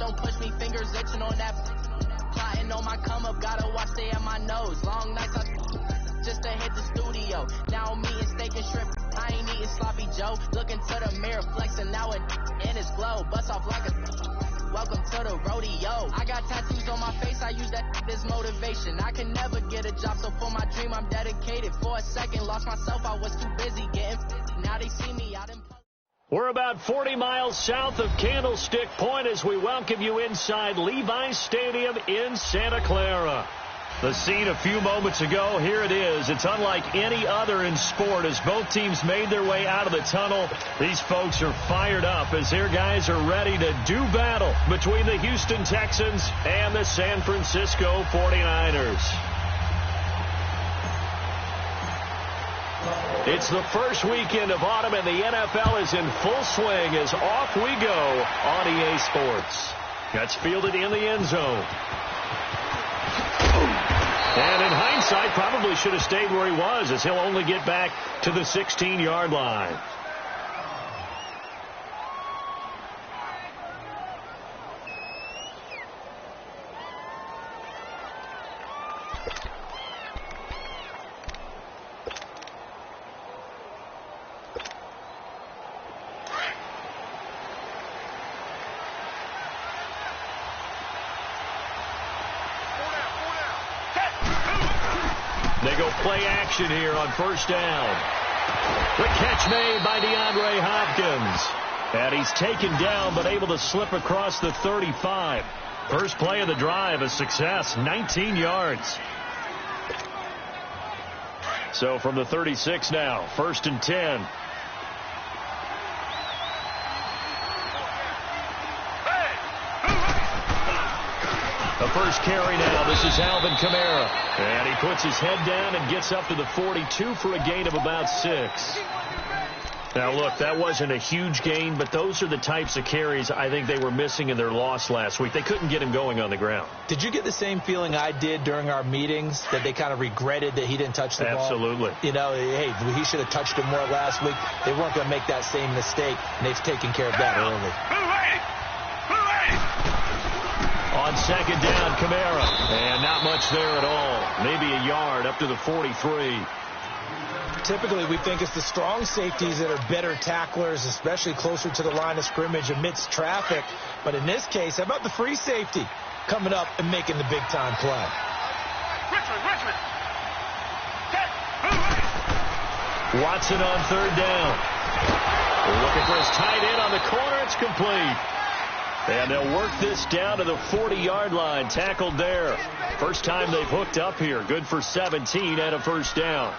don't push me, fingers itching on that. Plotting on my come up, gotta watch stay at my nose. Long nights just to hit the studio. Now I'm eating steak and shrimp. I ain't eating sloppy Joe. Looking to the mirror, flexing now and in his glow. Bust off like a welcome to the rodeo. I got tattoos on my face, I use that as motivation. I can never get a job, so for my dream I'm dedicated. For a second, lost myself, I was too busy getting. Now they see me out in. We're about 40 miles south of Candlestick Point as we welcome you inside Levi's Stadium in Santa Clara. The scene a few moments ago, here it is. It's unlike any other in sport as both teams made their way out of the tunnel. These folks are fired up as their guys are ready to do battle between the Houston Texans and the San Francisco 49ers. It's the first weekend of autumn, and the NFL is in full swing as off we go on EA Sports. That's fielded in the end zone. And in hindsight, probably should have stayed where he was as he'll only get back to the 16-yard line. They go play action here on first down. The catch made by DeAndre Hopkins. And he's taken down but able to slip across the 35. First play of the drive, a success, 19 yards. So from the 36 now, 1st and 10. The first carry now. This is Alvin Kamara. And he puts his head down and gets up to the 42 for a gain of about 6. Now, look, that wasn't a huge gain, but those are the types of carries I think they were missing in their loss last week. They couldn't get him going on the ground. Did you get the same feeling I did during our meetings, that they kind of regretted that he didn't touch the ball? Absolutely. You know, hey, he should have touched it more last week. They weren't going to make that same mistake, and they've taken care of that early. On second down, Kamara. And not much there at all. Maybe a yard up to the 43. Typically, we think it's the strong safeties that are better tacklers, especially closer to the line of scrimmage amidst traffic. But in this case, how about the free safety coming up and making the big-time play? Richmond. Watson on third down. Looking for his tight end on the corner. It's complete. And they'll work this down to the 40-yard line. Tackled there. First time they've hooked up here. Good for 17 and a first down.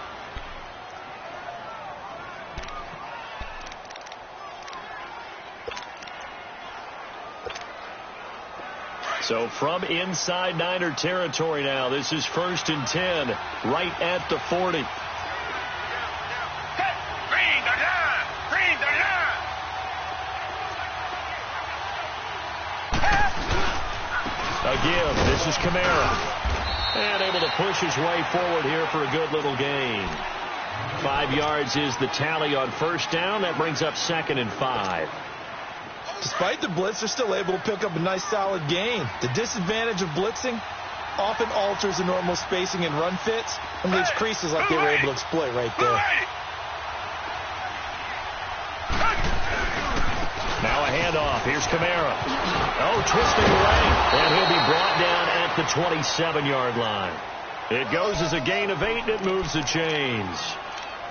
So from inside Niner territory now, this is 1st and 10, right at the 40. Again, this is Kamara. And able to push his way forward here for a good little gain. 5 yards is the tally on first down. That brings up 2nd and 5. Despite the blitz, they're still able to pick up a nice solid gain. The disadvantage of blitzing often alters the normal spacing and run fits and leaves creases like they were able to exploit right there. Now a handoff. Here's Kamara. Oh, twisting away. And he'll be brought down at the 27-yard line. It goes as a gain of 8, and it moves the chains.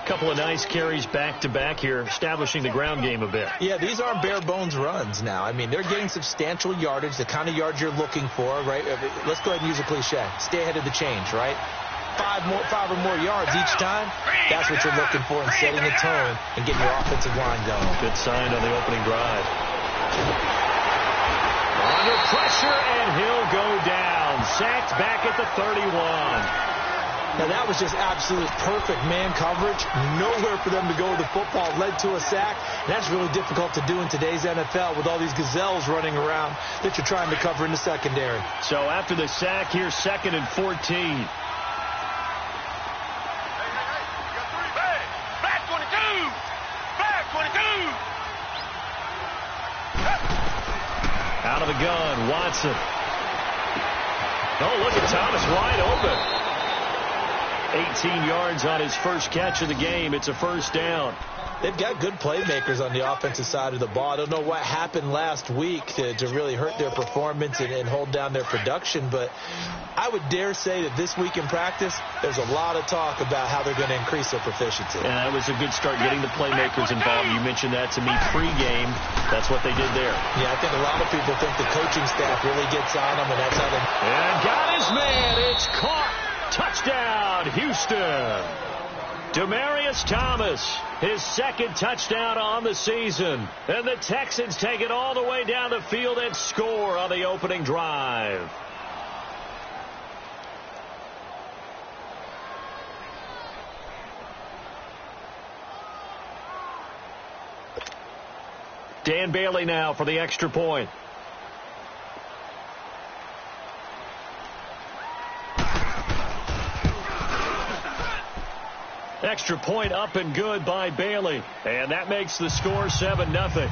Couple of nice carries back-to-back here, establishing the ground game a bit. Yeah, these aren't bare-bones runs now. I mean, they're getting substantial yardage, the kind of yards you're looking for, right? Let's go ahead and use a cliche. Stay ahead of the change, right? 5 or more yards each time. That's what you're looking for in setting the tone and getting your offensive line going. Good sign on the opening drive. Under pressure, and he'll go down. Sacked back at the 31. Now, that was just absolute perfect man coverage. Nowhere for them to go with the football. Led to a sack. And that's really difficult to do in today's NFL with all these gazelles running around that you're trying to cover in the secondary. So after the sack, here's 2nd and 14. Out of the gun, Watson. Oh, look at Thomas wide open. 18 yards on his first catch of the game. It's a first down. They've got good playmakers on the offensive side of the ball. I don't know what happened last week to really hurt their performance and hold down their production, but I would dare say that this week in practice, there's a lot of talk about how they're going to increase their proficiency. And that was a good start, getting the playmakers involved. You mentioned that to me pregame. That's what they did there. Yeah, I think a lot of people think the coaching staff really gets on them, and that's how they... And got his man. It's caught. Touchdown, Houston. Demaryius Thomas, his second touchdown on the season. And the Texans take it all the way down the field and score on the opening drive. Dan Bailey now for the extra point. Extra point up and good by Bailey. And that makes the score 7-0.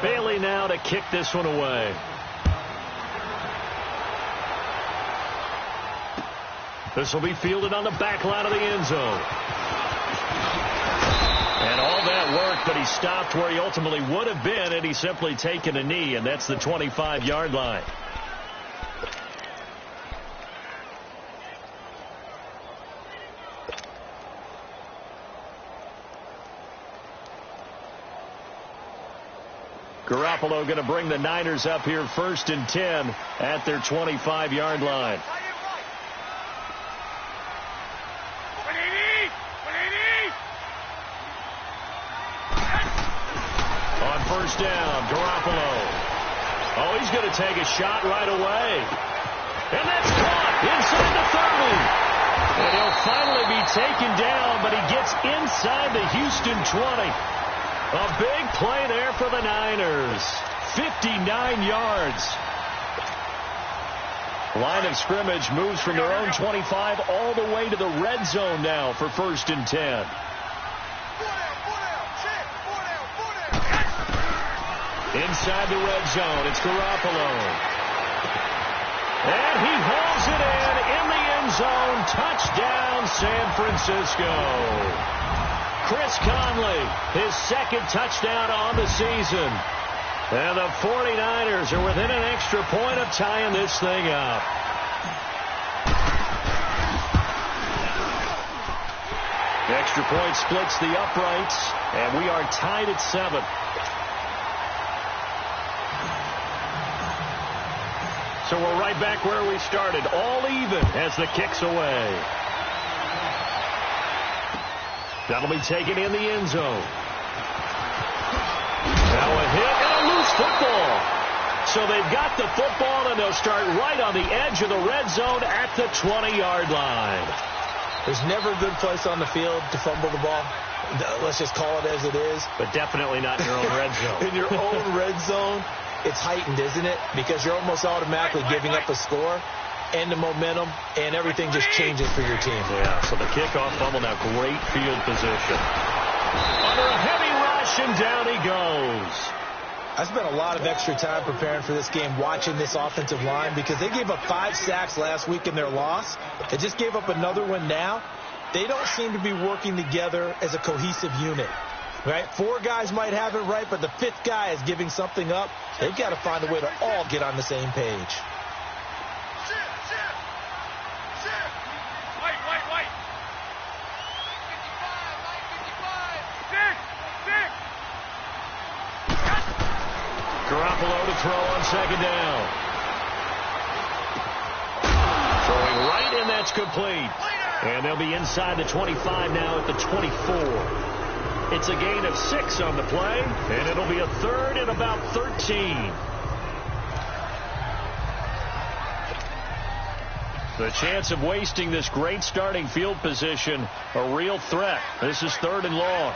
Bailey now to kick this one away. This will be fielded on the back line of the end zone. And all that work, but he stopped where he ultimately would have been had he simply taken a knee, and that's the 25-yard line. Garoppolo going to bring the Niners up here 1st and 10 at their 25-yard line. First down, Garoppolo. Oh, he's going to take a shot right away. And that's caught inside the 30. And he'll finally be taken down, but he gets inside the Houston 20. A big play there for the Niners. 59 yards. Line of scrimmage moves from their own 25 all the way to the red zone now for 1st and 10. Inside the red zone, it's Garoppolo. And he hauls it in the end zone. Touchdown, San Francisco. Chris Conley, his second touchdown on the season. And the 49ers are within an extra point of tying this thing up. The extra point splits the uprights, and we are tied at 7. So we're right back where we started, all even as the kick's away. That'll be taken in the end zone. Now a hit and a loose football. So they've got the football, and they'll start right on the edge of the red zone at the 20-yard line. There's never a good place on the field to fumble the ball. Let's just call it as it is. But definitely not in your own red zone. In your own red zone. It's heightened, isn't it? Because you're almost automatically giving up a score and the momentum, and everything just changes for your team. Yeah, so the kickoff fumble now, great field position. Under a heavy rush, and down he goes. I spent a lot of extra time preparing for this game, watching this offensive line, because they gave up 5 sacks last week in their loss. They just gave up another one now. They don't seem to be working together as a cohesive unit. Right? 4 guys might have it right, but the 5th guy is giving something up. They've got to find a way to all get on the same page. White. Garoppolo to throw on second down. Throwing right, and that's complete. And they'll be inside the 25 now at the 24. It's a gain of 6 on the play, and it'll be a 3rd and about 13. The chance of wasting this great starting field position, a real threat. This is 3rd and long.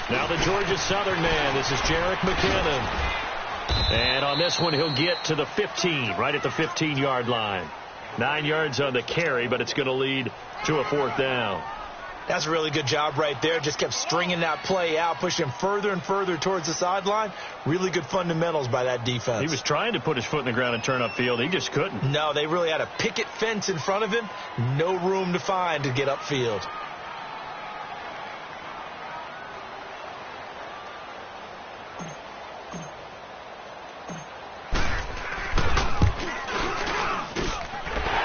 Now the Georgia Southern man. This is Jerick McKinnon. And on this one, he'll get to the 15, right at the 15-yard line. 9 yards on the carry, but it's going to lead to a 4th down. That's a really good job right there. Just kept stringing that play out, pushing him further and further towards the sideline. Really good fundamentals by that defense. He was trying to put his foot in the ground and turn upfield. He just couldn't. No, they really had a picket fence in front of him. No room to find to get upfield.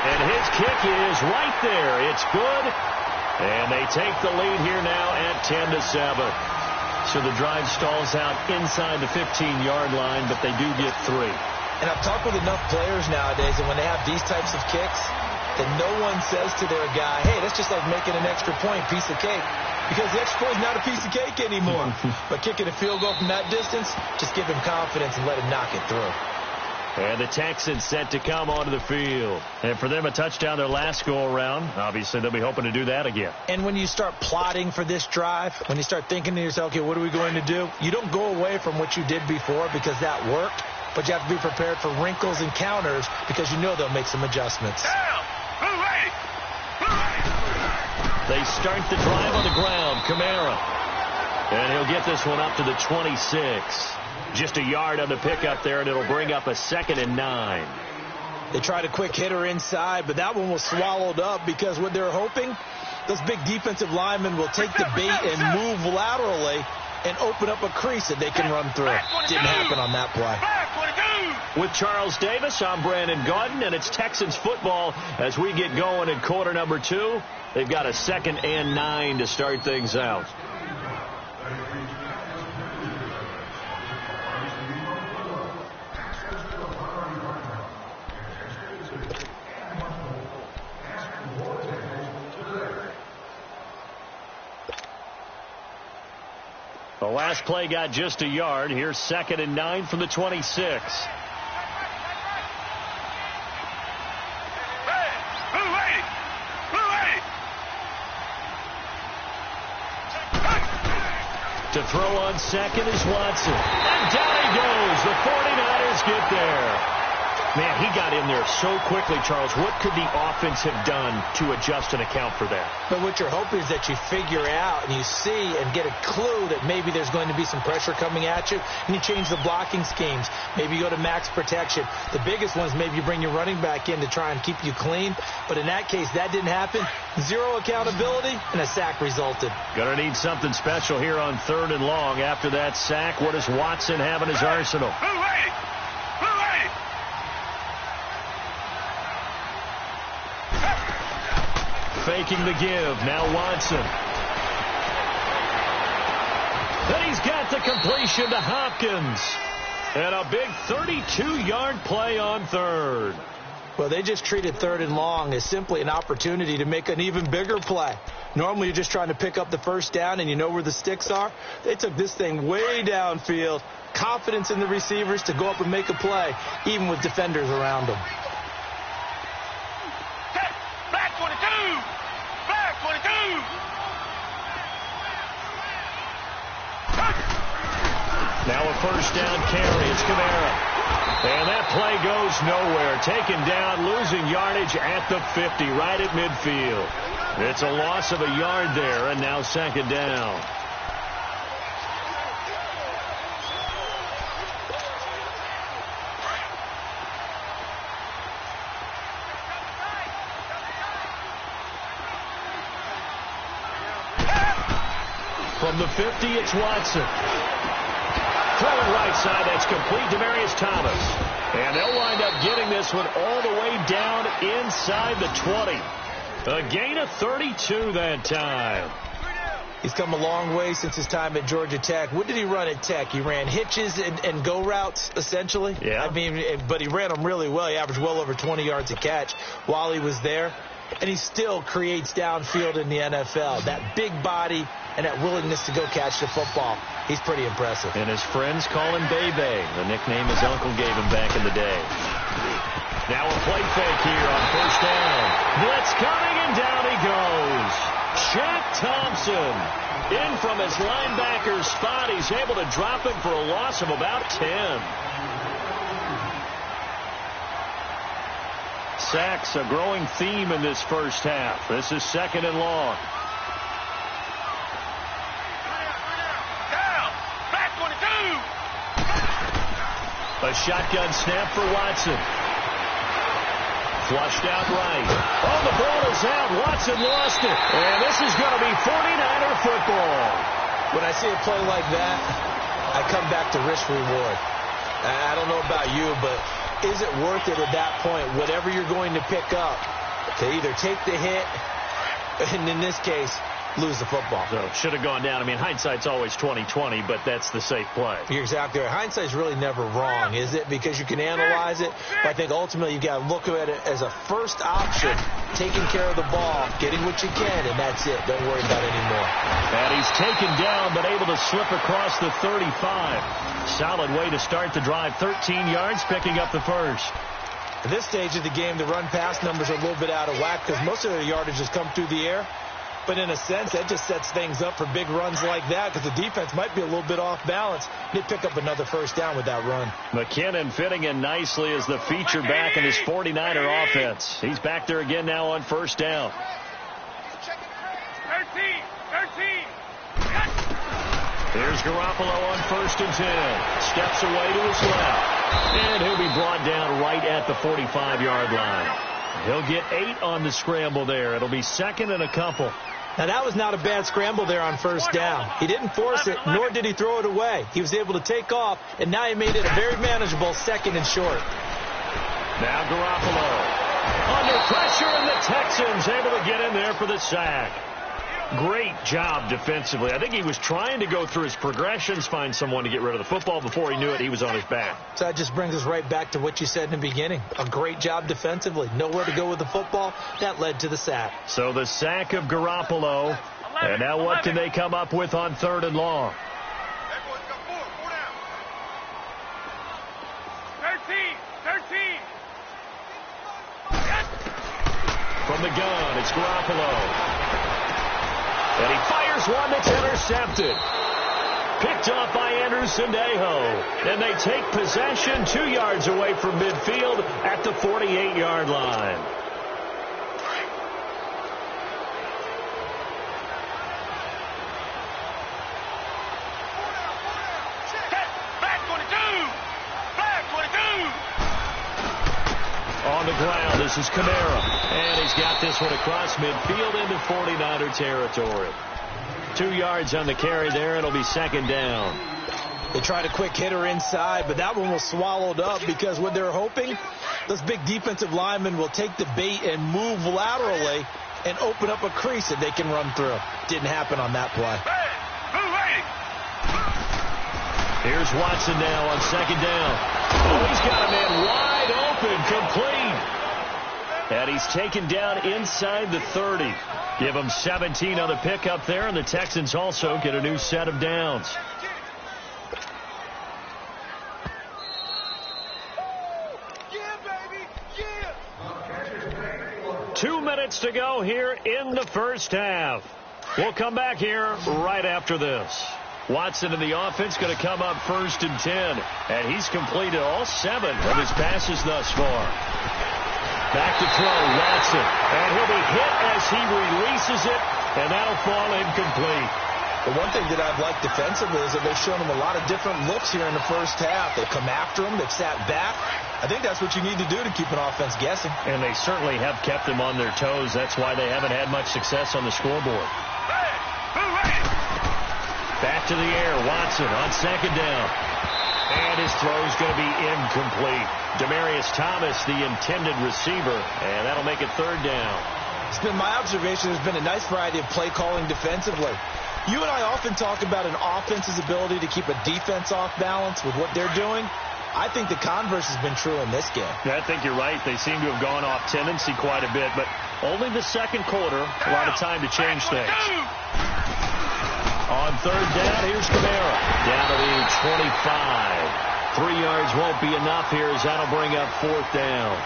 And his kick is right there. It's good. And they take the lead here now at 10-7. So the drive stalls out inside the 15-yard line, but they do get 3. And I've talked with enough players nowadays, and when they have these types of kicks, that no one says to their guy, hey, that's just like making an extra point, piece of cake. Because the extra point is not a piece of cake anymore. But kicking a field goal from that distance, just give him confidence and let him knock it through. And the Texans set to come onto the field. And for them, a touchdown their last go-around. Obviously, they'll be hoping to do that again. And when you start plotting for this drive, when you start thinking to yourself, okay, what are we going to do? You don't go away from what you did before because that worked, but you have to be prepared for wrinkles and counters because you know they'll make some adjustments. They start the drive on the ground. Kamara. And he'll get this one up to the 26. Just a yard on the pickup there, and it'll bring up a 2nd and 9. They tried a quick hitter inside, but that one was swallowed up because what they're hoping, those big defensive linemen will take the bait and move laterally and open up a crease that they can run through. Didn't happen on that play. With Charles Davis, I'm Brandon Gaudin, and it's Texans football as we get going in quarter number 2. They've got a 2nd and 9 to start things out. The last play got just a yard. Here's 2nd and 9 from the 26. To throw on second is Watson. And down he goes. The 49ers get there. Man, he got in there so quickly, Charles. What could the offense have done to adjust and account for that? But what you're hoping is that you figure out and you see and get a clue that maybe there's going to be some pressure coming at you, and you change the blocking schemes. Maybe you go to max protection. The biggest one is maybe you bring your running back in to try and keep you clean. But in that case, that didn't happen. Zero accountability, and a sack resulted. Going to need something special here on 3rd and long. After that sack, what does Watson have in his arsenal? Faking the give. Now Watson. Then he's got the completion to Hopkins. And a big 32-yard play on 3rd. Well, they just treated 3rd and long as simply an opportunity to make an even bigger play. Normally, you're just trying to pick up the first down and you know where the sticks are. They took this thing way downfield. Confidence in the receivers to go up and make a play, even with defenders around them. Back 22! Back 22! Now a first down carry. It's Kamara. And that play goes nowhere. Taken down, losing yardage at the 50, right at midfield. It's a loss of a yard there, and now 2nd down. From the 50, it's Watson. Throwing right side, that's complete to Demaryius Thomas. And they'll wind up getting this one all the way down inside the 20. A gain of 32 that time. He's come a long way since his time at Georgia Tech. What did he run at Tech? He ran hitches and go routes, essentially. Yeah. I mean, but he ran them really well. He averaged well over 20 yards a catch while he was there. And he still creates downfield in the NFL. That big body and that willingness to go catch the football. He's pretty impressive. And his friends call him Bebe, the nickname his uncle gave him back in the day. Now a play fake here on first down. Blitz coming, and down he goes. Jack Thompson in from his linebacker spot. He's able to drop him for a loss of about 10. Sacks, a growing theme in this first half. This is 2nd and long. Down. Back 22. A shotgun snap for Watson. Flushed out right. Oh, the ball is out. Watson lost it. And this is going to be 49er football. When I see a play like that, I come back to risk reward. I don't know about you, but is it worth it at that point, whatever you're going to pick up, to either take the hit, and in this case, lose the football? So should have gone down. I mean, hindsight's always 20/20, but that's the safe play. You're exactly right. Hindsight's really never wrong, is it? Because you can analyze it, but I think ultimately you got to look at it as a first option, taking care of the ball, getting what you can, and that's it. Don't worry about it anymore. And he's taken down, but able to slip across the 35. Solid way to start the drive. 13 yards, picking up the first. At this stage of the game, the run-pass numbers are a little bit out of whack because most of their yardage has come through the air. But in a sense, that just sets things up for big runs like that because the defense might be a little bit off balance. They pick up another first down with that run. McKinnon fitting in nicely as the feature back in his 49er offense. He's back there again now on first down. 13. Here's Garoppolo on 1st and 10. Steps away to his left. And he'll be brought down right at the 45-yard line. He'll get 8 on the scramble there. It'll be 2nd and a couple. Now, that was not a bad scramble there on first down. He didn't force it, nor did he throw it away. He was able to take off, and now he made it a very manageable 2nd and short. Now Garoppolo under pressure, and the Texans able to get in there for the sack. Great job defensively. I think he was trying to go through his progressions, find someone to get rid of the football. Before he knew it, he was on his back. So that just brings us right back to what you said in the beginning. A great job defensively. Nowhere to go with the football. That led to the sack. So the sack of Garoppolo. And now what can they come up with on 3rd and long? 13. From the gun, it's Garoppolo. And he fires one that's intercepted. Picked off by Anderson-Dejo. And they take possession 2 yards away from midfield at the 48-yard line. Back 22. On the ground, this is Kamara. And he's got this one across midfield into 49er territory. 2 yards on the carry there. It'll be 2nd down. They tried a quick hitter inside, but that one was swallowed up because what they're hoping, those big defensive linemen will take the bait and move laterally and open up a crease that they can run through. Didn't happen on that play. Here's Watson now on 2nd down. Oh, he's got a man wide open, complete. And he's taken down inside the 30. Give him 17 on the pickup there, and the Texans also get a new set of downs. Yeah, baby. Yeah. 2 minutes to go here in the first half. We'll come back here right after this. Watson in the offense going to come up 1st and 10. And he's completed all 7 of his passes thus far. Back to throw, Watson. And he'll be hit as he releases it. And that'll fall incomplete. The one thing that I've liked defensively is that they've shown him a lot of different looks here in the first half. They've come after him. They've sat back. I think that's what you need to do to keep an offense guessing. And they certainly have kept them on their toes. That's why they haven't had much success on the scoreboard. Back to the air, Watson on 2nd down. And his throw's going to be incomplete. Demaryius Thomas, the intended receiver, and that'll make it 3rd down. It's been my observation there's been a nice variety of play calling defensively. You and I often talk about an offense's ability to keep a defense off balance with what they're doing. I think the converse has been true in this game. Yeah, I think you're right. They seem to have gone off tendency quite a bit, but only the 2nd quarter, a lot of time to change things. On 3rd down, here's Kamara. Down to the 25. 3 yards won't be enough here as that'll bring up 4th down.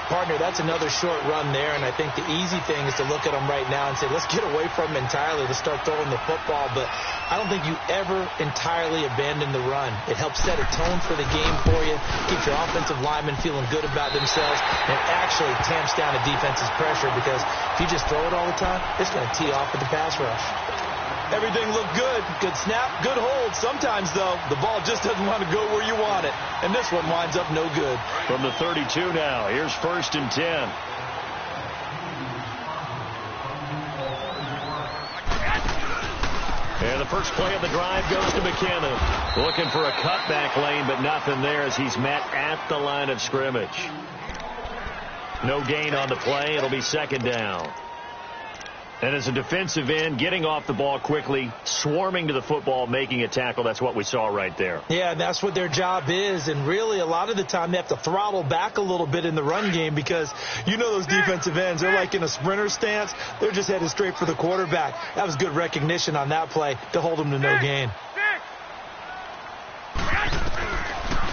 Partner, that's another short run there, and I think the easy thing is to look at them right now and say, let's get away from them entirely. Let's start throwing the football, but I don't think you ever entirely abandon the run. It helps set a tone for the game for you, keeps your offensive linemen feeling good about themselves, and it actually tamps down a defense's pressure because if you just throw it all the time, it's going to tee off with the pass rush. Everything looked good. Good snap, good hold. Sometimes, though, the ball just doesn't want to go where you want it. And this one winds up no good. From the 32 now, here's 1st and 10. And the first play of the drive goes to McKinnon. Looking for a cutback lane, but nothing there as he's met at the line of scrimmage. No gain on the play. It'll be 2nd down. And as a defensive end, getting off the ball quickly, swarming to the football, making a tackle, that's what we saw right there. Yeah, that's what their job is. And really, a lot of the time, they have to throttle back a little bit in the run game because you know those defensive ends, they're like in a sprinter stance. They're just headed straight for the quarterback. That was good recognition on that play to hold them to no gain.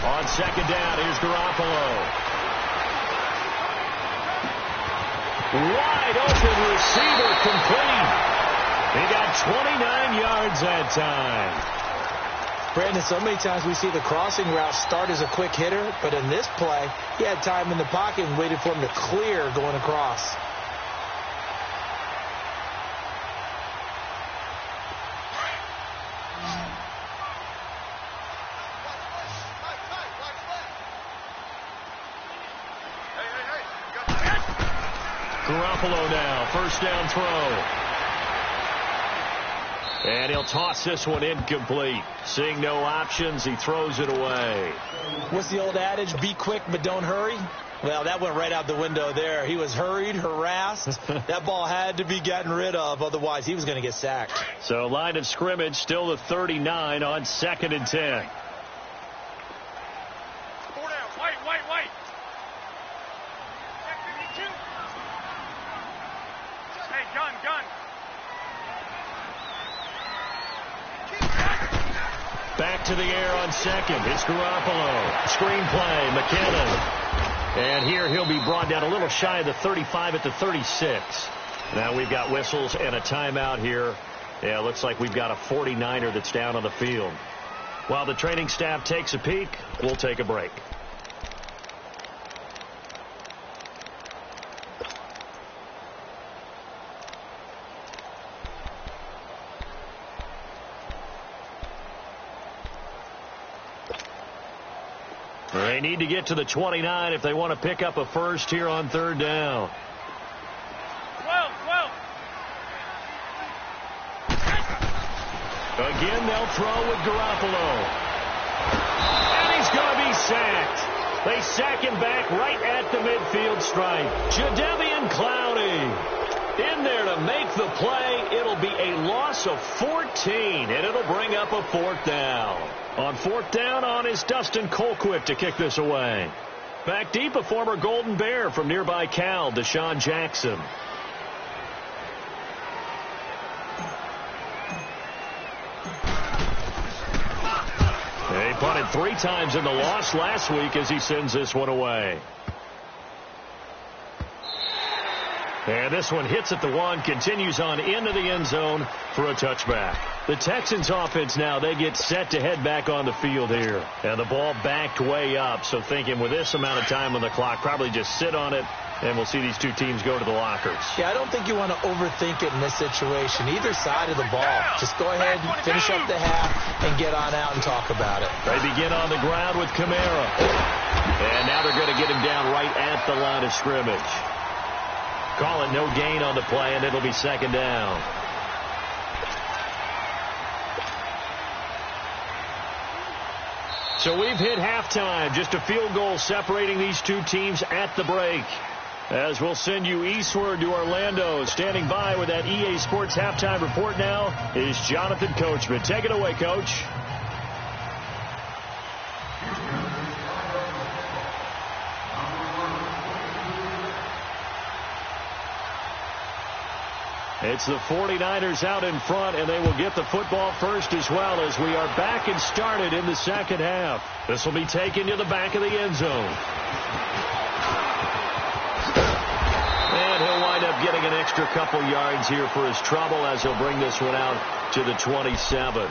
On 2nd down, here's Garoppolo. Wide open receiver complete. He got 29 yards that time. Brandon, so many times we see the crossing route start as a quick hitter, but in this play, he had time in the pocket and waited for him to clear going across. Garoppolo now, 1st down throw. And he'll toss this one incomplete. Seeing no options, he throws it away. What's the old adage? Be quick, but don't hurry. Well, that went right out the window there. He was hurried, harassed. That ball had to be gotten rid of, otherwise he was going to get sacked. So line of scrimmage still the 39 on 2nd and 10. Wait. Hey, gun. Back to the air on 2nd. It's Garoppolo. Screen play, McKinnon. And here he'll be brought down a little shy of the 35 at the 36. Now we've got whistles and a timeout here. Yeah, looks like we've got a 49er that's down on the field. While the training staff takes a peek, we'll take a break. They need to get to the 29 if they want to pick up a first here on 3rd down. 12. Again, they'll throw with Garoppolo. And he's going to be sacked. They sack him back right at the midfield stripe. Jadeveon Clowney in there to make the play. It'll be a loss of 14, and it'll bring up a 4th down. On 4th down on is Dustin Colquitt to kick this away. Back deep, a former Golden Bear from nearby Cal, Deshaun Jackson. They punted 3 times in the loss last week as he sends this one away. And this one hits at the 1, continues on into the end zone for a touchback. The Texans offense now, they get set to head back on the field here. And the ball backed way up, so thinking with this amount of time on the clock, probably just sit on it, and we'll see these two teams go to the lockers. Yeah, I don't think you want to overthink it in this situation. Either side of the ball. Just go ahead, finish up the half, and get on out and talk about it. They begin on the ground with Kamara. And now they're going to get him down right at the line of scrimmage. Call it no gain on the play, and it'll be 2nd down. So we've hit halftime. Just a field goal separating these two teams at the break. As we'll send you eastward to Orlando. Standing by with that EA Sports halftime report now is Jonathan Coachman. Take it away, Coach. It's the 49ers out in front, and they will get the football first as well as we are back and started in the 2nd half. This will be taken to the back of the end zone. extra couple yards here for his trouble as he'll bring this one out to the 27.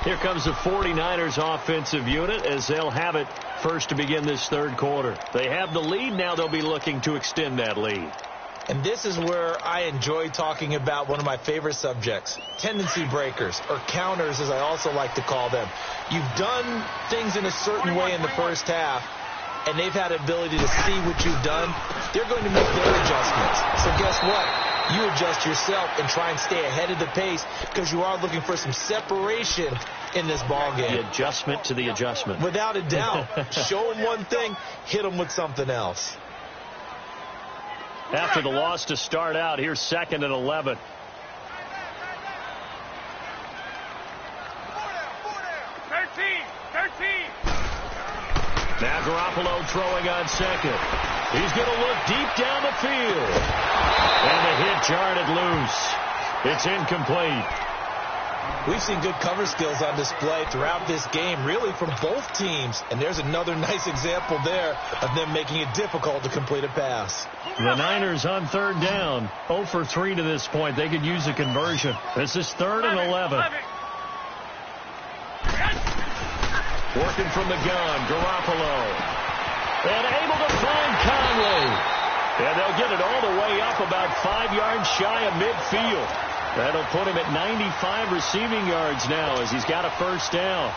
Here comes the 49ers offensive unit as they'll have it first to begin this third quarter. They have the lead. Now they'll be looking to extend that lead. And this is where I enjoy talking about one of my favorite subjects, tendency breakers, or counters as I also like to call them. You've done things in a certain way in the first half, and they've had the ability to see what you've done. They're going to make their adjustments. So guess what? You adjust yourself and try and stay ahead of the pace because you are looking for some separation in this ball game. The adjustment to the adjustment. Without a doubt. Show them one thing, hit them with something else. After the loss to start out, here's 2nd and 11. Now Garoppolo throwing on second. He's going to look deep down the field. And the hit jarred it loose. It's incomplete. We've seen good cover skills on display throughout this game, really from both teams. And there's another nice example there of them making it difficult to complete a pass. The Niners on 3rd down. 0 for 3 to this point. They could use a conversion. This is 3rd and 11. Working from the gun, Garoppolo. And able to find Conley. And they'll get it all the way up about 5 yards shy of midfield. That'll put him at 95 receiving yards now as he's got a first down.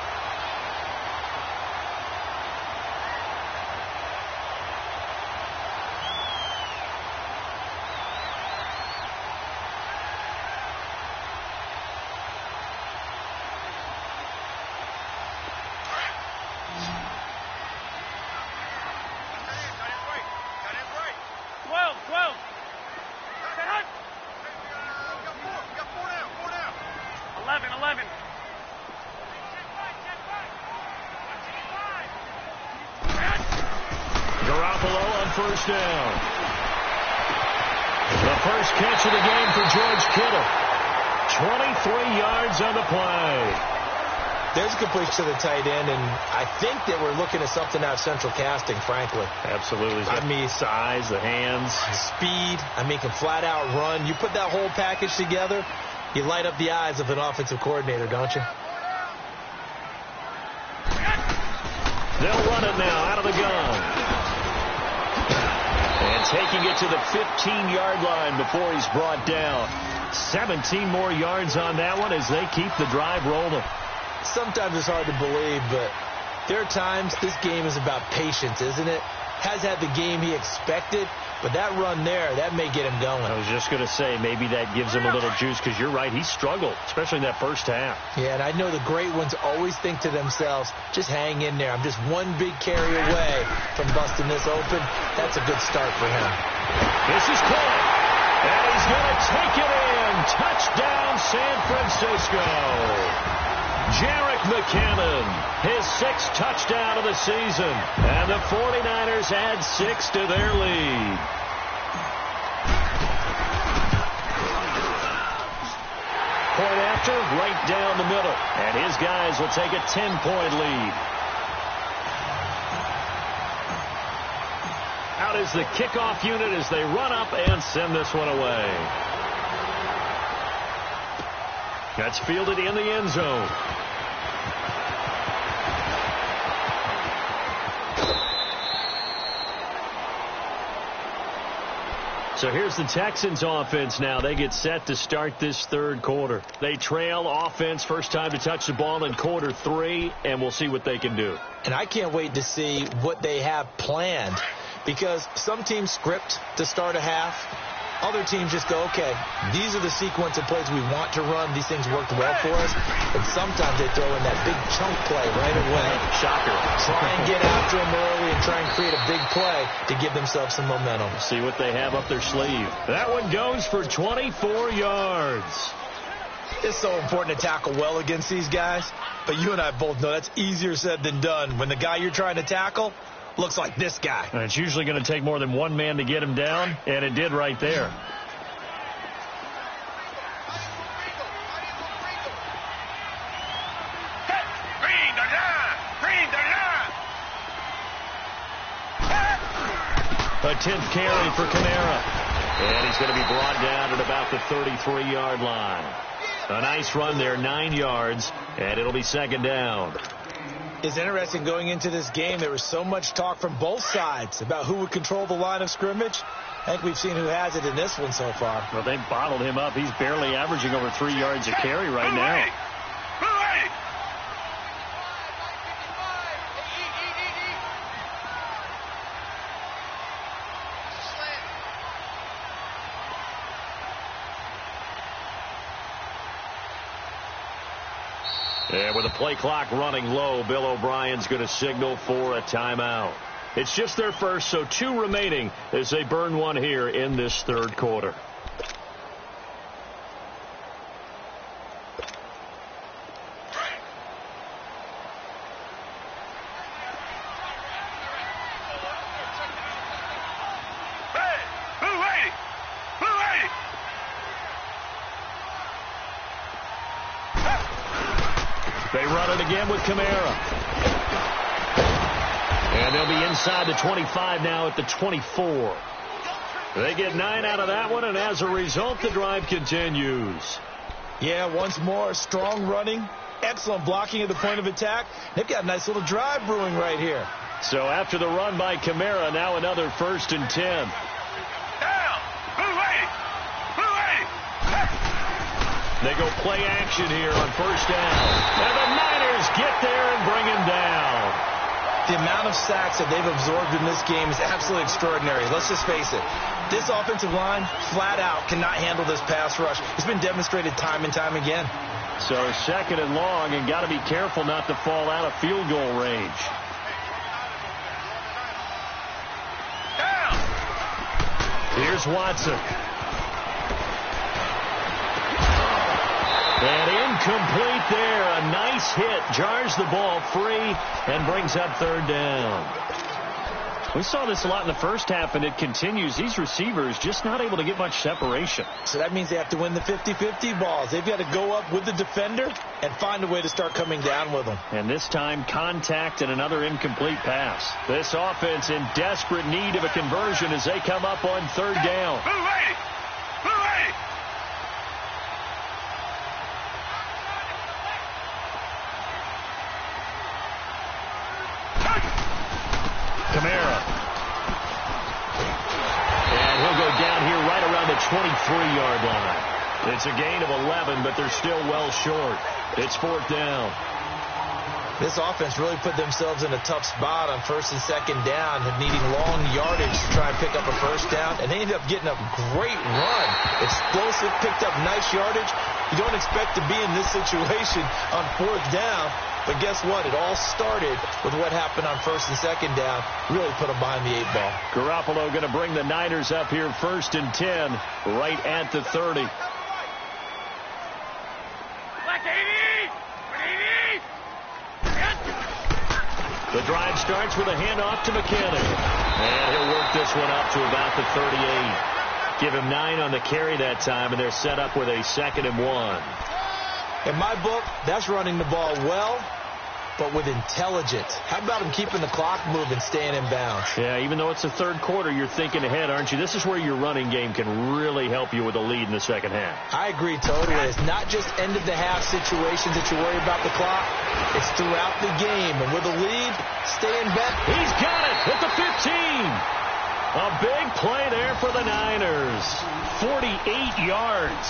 First down. The first catch of the game for George Kittle. 23 yards on the play. There's a completion to the tight end, and I think that we're looking at something out of central casting, frankly. Absolutely. I mean, size, the hands. Speed. I mean, can flat out run. You put that whole package together, you light up the eyes of an offensive coordinator, don't you? They'll run it now out of the gun. And taking it to the 15-yard line before he's brought down. 17 more yards on that one as they keep the drive rolling. Sometimes it's hard to believe, but there are times this game is about patience, isn't it? Has had the game he expected, but that run there, that may get him going. I was just going to say, maybe that gives him a little juice because you're right, he struggled, especially in that first half. Yeah, and I know the great ones always think to themselves, just hang in there. I'm just one big carry away from busting this open. That's a good start for him. This is caught, and he's going to take it in. Touchdown, San Francisco. Jerick McKinnon, his 6th touchdown of the season. And the 49ers add 6 to their lead. Point after, right down the middle. And his guys will take a 10-point lead. Out is the kickoff unit as they run up and send this one away. That's fielded in the end zone. So here's the Texans offense now. They get set to start this third quarter. They trail offense, first time to touch the ball in quarter 3, and we'll see what they can do. And I can't wait to see what they have planned, because some teams script to start a half. Other teams just go, okay, these are the sequence of plays we want to run. These things worked well for us. But sometimes they throw in that big chunk play right away. Shocker. Try and get after them early and try and create a big play to give themselves some momentum. See what they have up their sleeve. That one goes for 24 yards. It's so important to tackle well against these guys. But you and I both know that's easier said than done. When the guy you're trying to tackle looks like this guy. And it's usually going to take more than one man to get him down, and it did right there. A 10th carry for Kamara. And he's going to be brought down at about the 33-yard line. A nice run there, 9 yards, and it'll be second down. It's interesting going into this game. There was so much talk from both sides about who would control the line of scrimmage. I think we've seen who has it in this one so far. Well, they've bottled him up. He's barely averaging over 3 yards a carry right now. And with the play clock running low, Bill O'Brien's going to signal for a timeout. It's just their first, so 2 remaining as they burn one here in this third quarter. They run it again with Kamara. And they'll be inside the 25 now at the 24. They get 9 out of that one, and as a result, the drive continues. Yeah, once more, strong running, excellent blocking at the point of attack. They've got a nice little drive brewing right here. So after the run by Kamara, now another 1st and 10. They go play action here on 1st down. And the Niners get there and bring him down. The amount of sacks that they've absorbed in this game is absolutely extraordinary. Let's just face it. This offensive line, flat out, cannot handle this pass rush. It's been demonstrated time and time again. So 2nd and long, and got to be careful not to fall out of field goal range. Here's Watson. And incomplete there. A nice hit. Jars the ball free and brings up 3rd down. We saw this a lot in the first half, and it continues. These receivers just not able to get much separation. So that means they have to win the 50-50 balls. They've got to go up with the defender and find a way to start coming down with them. And this time, contact and another incomplete pass. This offense in desperate need of a conversion as they come up on 3rd down. Kamara. And he'll go down here right around the 23-yard line. It's a gain of 11, but they're still well short. It's 4th down. This offense really put themselves in a tough spot on 1st and 2nd down, needing long yardage to try and pick up a 1st down, and they ended up getting a great run. Explosive, picked up nice yardage. You don't expect to be in this situation on 4th down, but guess what? It all started with what happened on 1st and 2nd down. Really put them behind the 8 ball. Garoppolo going to bring the Niners up here 1st and 10, right at the 30. The drive starts with a handoff to McKinnon. And he'll work this one up to about the 38. Give him 9 on the carry that time, and they're set up with a 2nd and 1. In my book, that's running the ball well, but with intelligence. How about him keeping the clock moving, staying in bounds? Yeah, even though it's the 3rd quarter, you're thinking ahead, aren't you? This is where your running game can really help you with a lead in the 2nd half. I agree totally. It's not just end-of-the-half situations that you worry about the clock. It's throughout the game. And with a lead, stay in back. He's got it at the 15. A big play there for the Niners. 48 yards.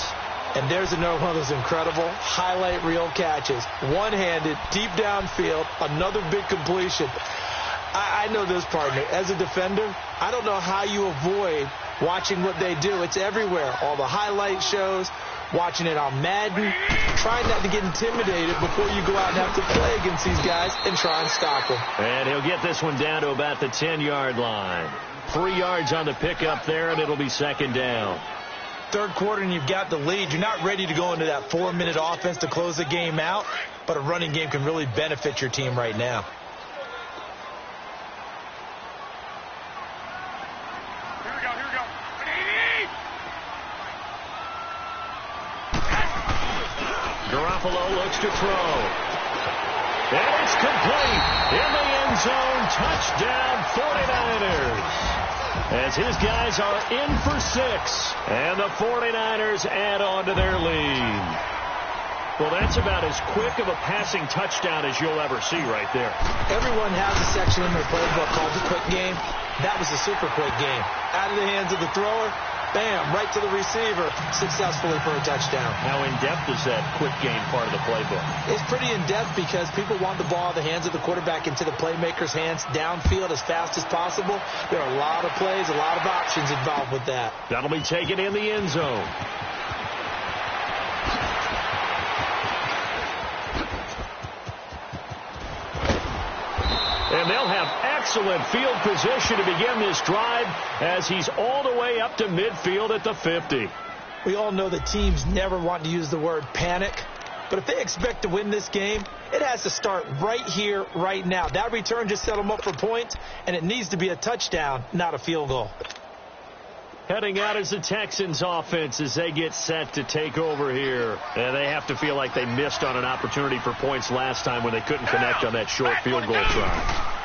And there's another one of those incredible highlight reel catches. One-handed, deep downfield, another big completion. I know this, partner. As a defender, I don't know how you avoid watching what they do. It's everywhere. All the highlight shows, watching it on Madden, trying not to get intimidated before you go out and have to play against these guys and try and stop them. And he'll get this one down to about the 10-yard line. 3 yards on the pickup there, and it'll be 2nd down. 3rd quarter and you've got the lead. You're not ready to go into that 4-minute offense to close the game out, but a running game can really benefit your team right now. Here we go. Garoppolo looks to throw. And it's complete. In the end zone, touchdown 49ers. as his guys are in for 6. And the 49ers add on to their lead. Well, that's about as quick of a passing touchdown as you'll ever see right there. Everyone has a section in their playbook called the quick game. That was a super quick game. Out of the hands of the thrower, bam, right to the receiver, successfully for a touchdown. How in-depth is that quick game part of the playbook? It's pretty in-depth because people want the ball out of the hands of the quarterback into the playmaker's hands downfield as fast as possible. There are a lot of plays, a lot of options involved with that. That'll be taken in the end zone. And they'll have excellent field position to begin this drive as he's all the way up to midfield at the 50. We all know that teams never want to use the word panic, but if they expect to win this game, it has to start right here, right now. That return just set them up for points, and it needs to be a touchdown, not a field goal. Heading out is the Texans offense as they get set to take over here. And they have to feel like they missed on an opportunity for points last time when they couldn't connect on that short field goal try.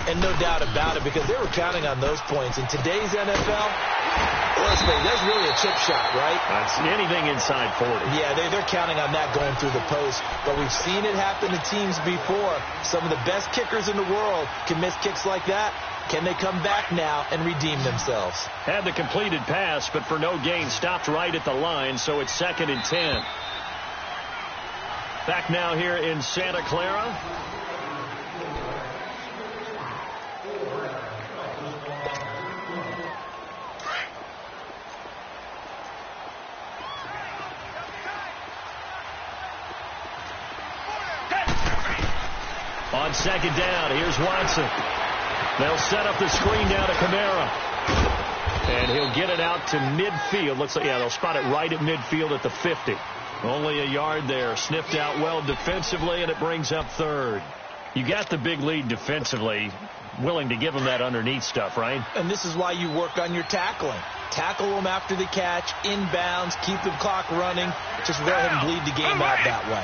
And no doubt about it, because they were counting on those points. In today's NFL, let's face it, that's really a chip shot, right? That's anything inside 40. Yeah, they're counting on that going through the post. But we've seen it happen to teams before. Some of the best kickers in the world can miss kicks like that. Can they come back now and redeem themselves? Had the completed pass, but for no gain, stopped right at the line, so it's 2nd and 10. Back now here in Santa Clara. On 2nd down, here's Watson. They'll set up the screen down to Kamara. And he'll get it out to midfield. Looks like, yeah, they'll spot it right at midfield at the 50. Only a yard there. Sniffed out well defensively, and it brings up 3rd. You got the big lead defensively. Willing to give them that underneath stuff, right? And this is why you work on your tackling. Tackle them after the catch, inbounds, keep the clock running. Just go ahead and bleed the game out that way.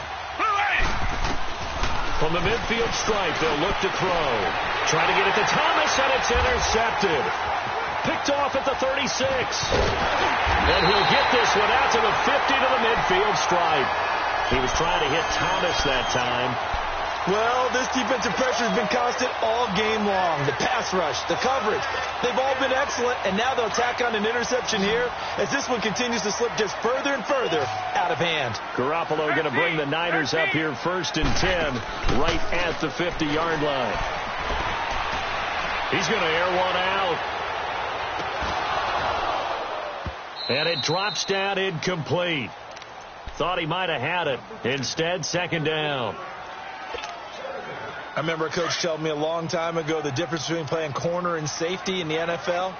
From the midfield stripe, they'll look to throw. Try to get it to Thomas, and it's intercepted. Picked off at the 36. And he'll get this one out to the 50 to the midfield stripe. He was trying to hit Thomas that time. Well, this defensive pressure has been constant all game long. The pass rush, the coverage, they've all been excellent, and now they'll tack on an interception here as this one continues to slip just further and further out of hand. Garoppolo going to bring the Niners up here 1st and 10 right at the 50-yard line. He's going to air one out. And it drops down incomplete. Thought he might have had it. Instead, 2nd down. I remember a coach telling me a long time ago the difference between playing corner and safety in the NFL.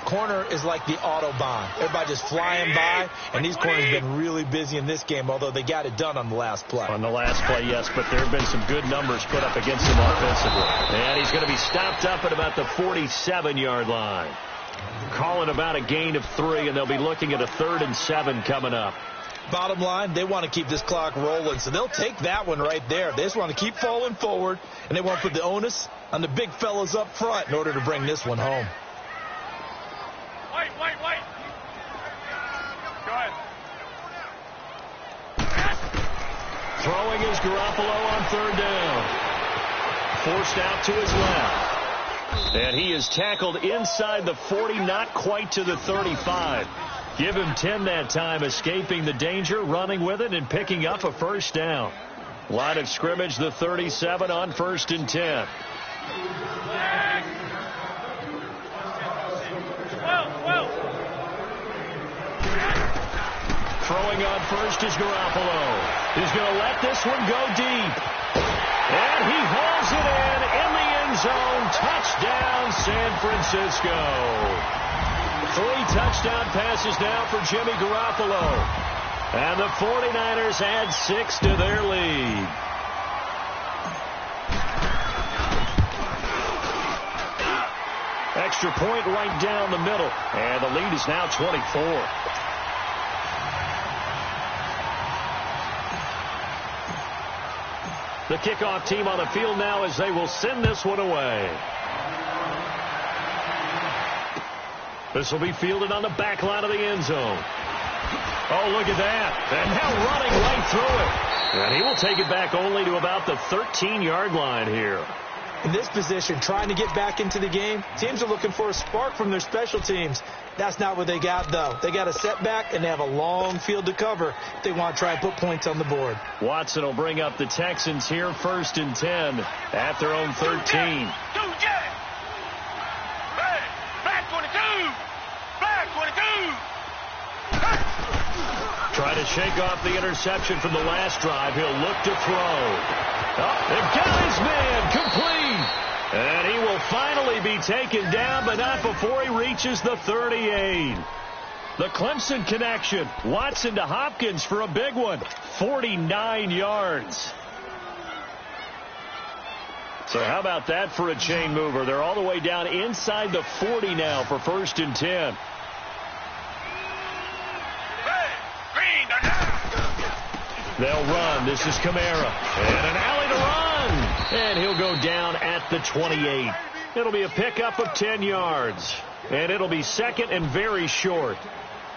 Corner is like the Autobahn. Everybody just flying by, and these corners have been really busy in this game, although they got it done on the last play. On the last play, yes, but there have been some good numbers put up against him offensively. And he's going to be stopped up at about the 47-yard line. Calling about a gain of 3, and they'll be looking at a 3rd and 7 coming up. Bottom line, they want to keep this clock rolling, so they'll take that one right there. They just want to keep falling forward, and they want to put the onus on the big fellas up front in order to bring this one home. Wait. Go ahead. Throwing is Garoppolo on 3rd down. Forced out to his left. And he is tackled inside the 40, not quite to the 35. Give him 10 that time, escaping the danger, running with it, and picking up a 1st down. Line of scrimmage, the 37 on 1st and 10. Throwing on 1st is Garoppolo. He's going to let this one go deep. And he hauls it in the end zone. Touchdown, San Francisco. 3 touchdown passes now for Jimmy Garoppolo. And the 49ers add 6 to their lead. Extra point right down the middle. And the lead is now 24. The kickoff team on the field now as they will send this one away. This will be fielded on the back line of the end zone. Oh, look at that. And now running right through it. And he will take it back only to about the 13-yard line here. In this position, trying to get back into the game, teams are looking for a spark from their special teams. That's not what they got, though. They got a setback, and they have a long field to cover if they want to try and put points on the board. Watson will bring up the Texans here, 1st and 10 at their own 13. Try to shake off the interception from the last drive. He'll look to throw. Oh, they've got his man complete. And he will finally be taken down, but not before he reaches the 38. The Clemson connection. Watson to Hopkins for a big one. 49 yards. So how about that for a chain mover? They're all the way down inside the 40 now for 1st and 10. They'll run. This is Kamara. And an alley to run. And he'll go down at the 28. It'll be a pickup of 10 yards. And it'll be 2nd and very short.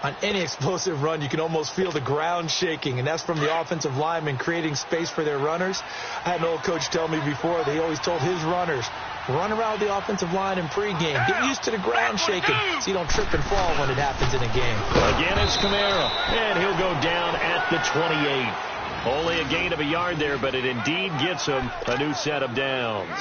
On any explosive run, you can almost feel the ground shaking, and that's from the offensive linemen creating space for their runners. I had an old coach tell me before that he always told his runners, run around the offensive line in pregame. Get used to the ground shaking so you don't trip and fall when it happens in a game. Again, it's Kamara, and he'll go down at the 28. Only a gain of a yard there, but it indeed gets him a new set of downs.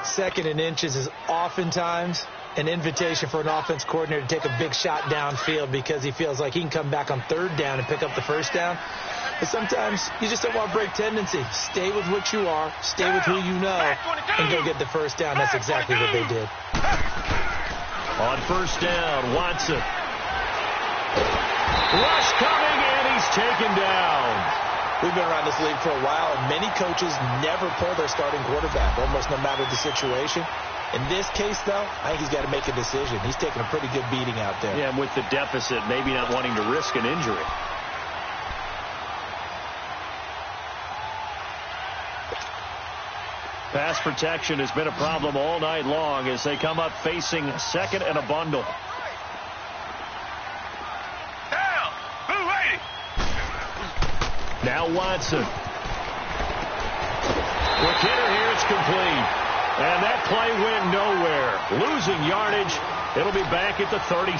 2nd and inches is oftentimes an invitation for an offense coordinator to take a big shot downfield because he feels like he can come back on 3rd down and pick up the 1st down. But sometimes you just don't want to break tendency. Stay with what you are, stay with who you know, and go get the 1st down. That's exactly what they did. On 1st down, Watson. Rush coming, and he's taken down. We've been around this league for a while, and many coaches never pull their starting quarterback, almost no matter the situation. In this case, though, I think he's got to make a decision. He's taking a pretty good beating out there. Yeah, and with the deficit, maybe not wanting to risk an injury. Pass protection has been a problem all night long as they come up facing 2nd and a bundle. Now Watson. Quick hitter here, it's complete. And that play went nowhere. Losing yardage. It'll be back at the 36.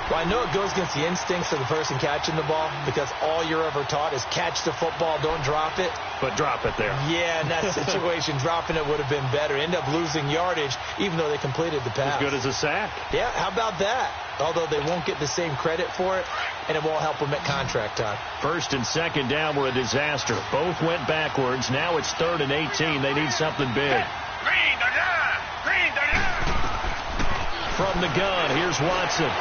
Well, I know it goes against the instincts of the person catching the ball because all you're ever taught is catch the football, don't drop it. But drop it there. Yeah, in that situation, dropping it would have been better. End up losing yardage, even though they completed the pass. As good as a sack. Yeah, how about that? Although they won't get the same credit for it, and it won't help them at contract time. 1st and 2nd down were a disaster. Both went backwards. Now it's 3rd and 18. They need something big. From the gun, here's Watson.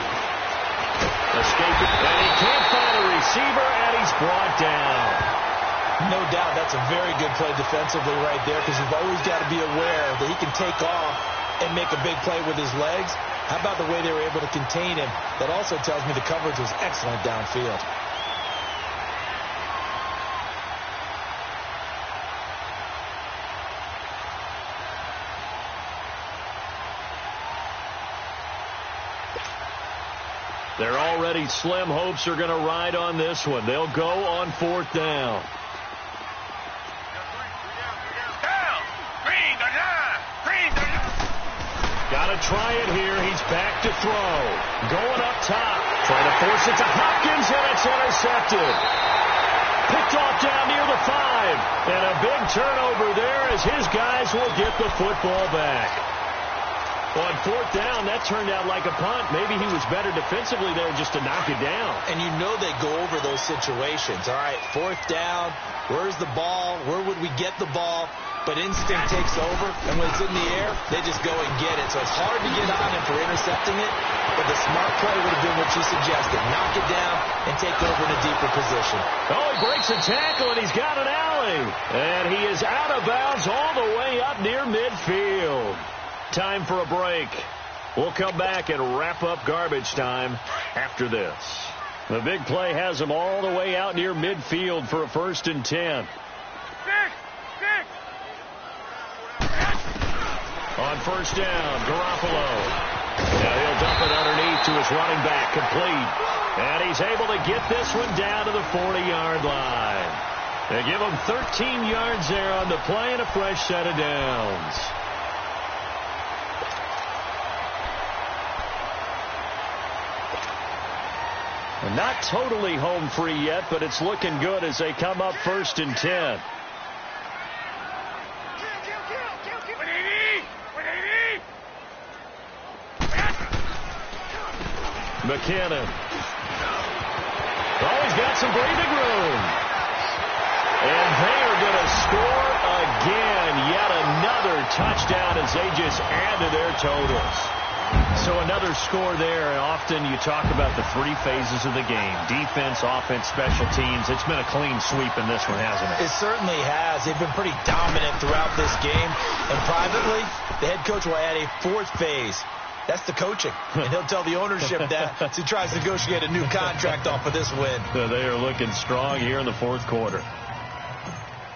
Escaping, and he can't find a receiver, and he's brought down. No doubt that's a very good play defensively right there because you've always got to be aware that he can take off and make a big play with his legs. How about the way they were able to contain him? That also tells me the coverage was excellent downfield. Their already slim hopes are going to ride on this one. They'll go on 4th down. Got to try it here. He's back to throw. Going up top. Trying to force it to Hopkins, and it's intercepted. Picked off down near the 5. And a big turnover there as his guys will get the football back. On 4th down, that turned out like a punt. Maybe he was better defensively there just to knock it down. And you know they go over those situations. All right, 4th down, where's the ball? Where would we get the ball? But instinct takes over, and when it's in the air, they just go and get it. So it's hard to get on him for intercepting it, but the smart play would have been what you suggested. Knock it down and take over in a deeper position. Oh, he breaks a tackle, and he's got an alley. And he is out of bounds all the way up near midfield. Time for a break. We'll come back and wrap up garbage time after this. The big play has him all the way out near midfield for a 1st and 10. On 1st down, Garoppolo. Now he'll dump it underneath to his running back, complete. And he's able to get this one down to the 40-yard line. They give him 13 yards there on the play and a fresh set of downs. And not totally home free yet, but it's looking good as they come up 1st and 10. McKinnon. Oh, he's got some breathing room. And they are going to score again. Yet another touchdown as they just add to their totals. So another score there. And often you talk about the three phases of the game. Defense, offense, special teams. It's been a clean sweep in this one, hasn't it? It certainly has. They've been pretty dominant throughout this game. And privately, the head coach will add a 4th phase. That's the coaching. And he'll tell the ownership that as he tries to negotiate a new contract off of this win. They are looking strong here in the 4th quarter.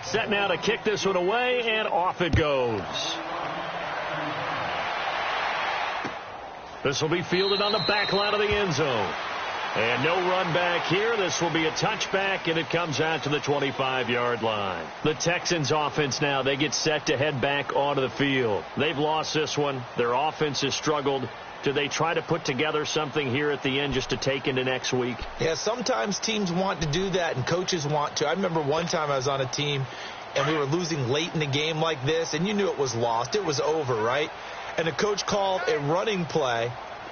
Set now to kick this one away, and off it goes. This will be fielded on the back line of the end zone. And no run back here. This will be a touchback, and it comes out to the 25-yard line. The Texans offense now, they get set to head back onto the field. They've lost this one. Their offense has struggled. Do they try to put together something here at the end just to take into next week? Yeah, sometimes teams want to do that, and coaches want to. I remember one time I was on a team, and we were losing late in the game like this, and you knew it was lost. It was over, right? And the coach called a running play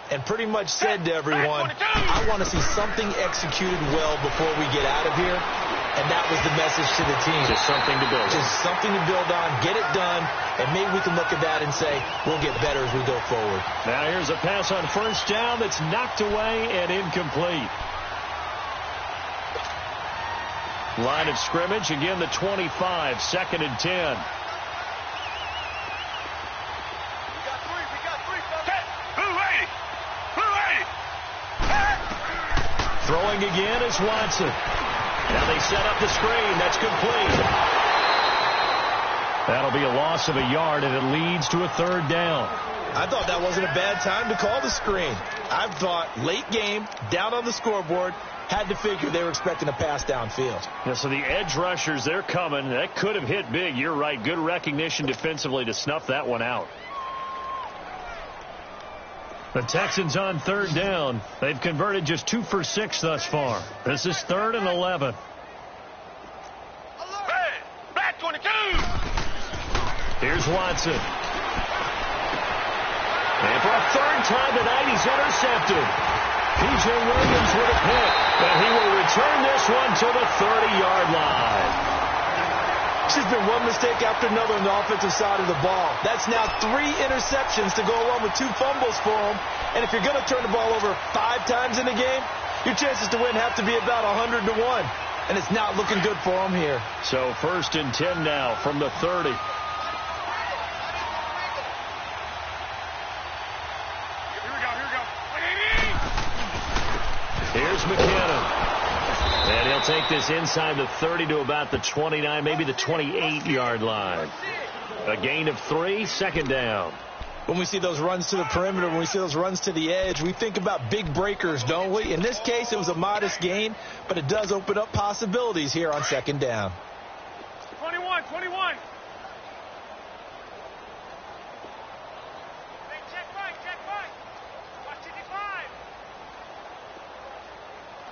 and pretty much said to everyone, I want to see something executed well before we get out of here. And that was the message to the team. Just something to build on. Just something to build on, get it done, and maybe we can look at that and say, we'll get better as we go forward. Now here's a pass on 1st down that's knocked away and incomplete. Line of scrimmage, again the 25, 2nd and 10. Throwing again is Watson. Now they set up the screen. That's complete. That'll be a loss of a yard, and it leads to a 3rd down. I thought that wasn't a bad time to call the screen. I thought late game, down on the scoreboard, had to figure they were expecting a pass downfield. Yeah, so the edge rushers, they're coming. That could have hit big. You're right. Good recognition defensively to snuff that one out. The Texans on 3rd down. They've converted just 2 for 6 thus far. This is 3rd and 11. Hey, back 22. Here's Watson. And for a 3rd time tonight, he's intercepted. P.J. Williams with a pick. And he will return this one to the 30-yard line. There's been one mistake after another on the offensive side of the ball. That's now 3 interceptions to go along with 2 fumbles for him. And if you're going to turn the ball over 5 times in a game, your chances to win have to be about 100 to 1. And it's not looking good for him here. So 1st and 10 now from the 30. Here we go. Here's McKinnon. And he'll take this inside the 30 to about the 29, maybe the 28-yard line. A gain of 3, 2nd down. When we see those runs to the perimeter, when we see those runs to the edge, we think about big breakers, don't we? In this case, it was a modest gain, but it does open up possibilities here on 2nd down. 21. Check right. Watch it decline.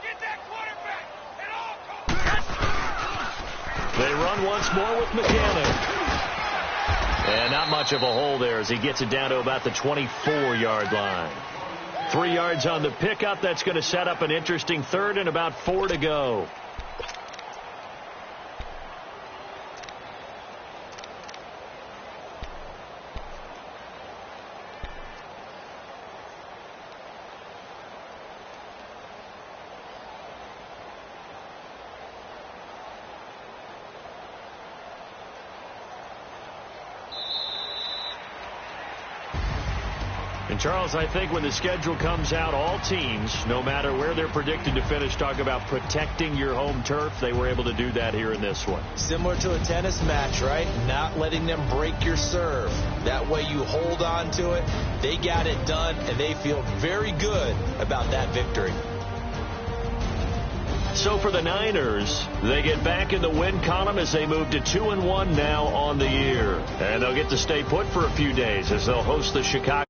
Get that quarterback. They run once more with McKinnon. And not much of a hole there as he gets it down to about the 24-yard line. 3 yards on the pickup. That's going to set up an interesting 3rd and about 4 to go. Charles, I think when the schedule comes out, all teams, no matter where they're predicted to finish, talk about protecting your home turf. They were able to do that here in this one. Similar to a tennis match, right? Not letting them break your serve. That way you hold on to it. They got it done, and they feel very good about that victory. So for the Niners, they get back in the win column as they move to 2-1 now on the year. And they'll get to stay put for a few days as they'll host the Chicago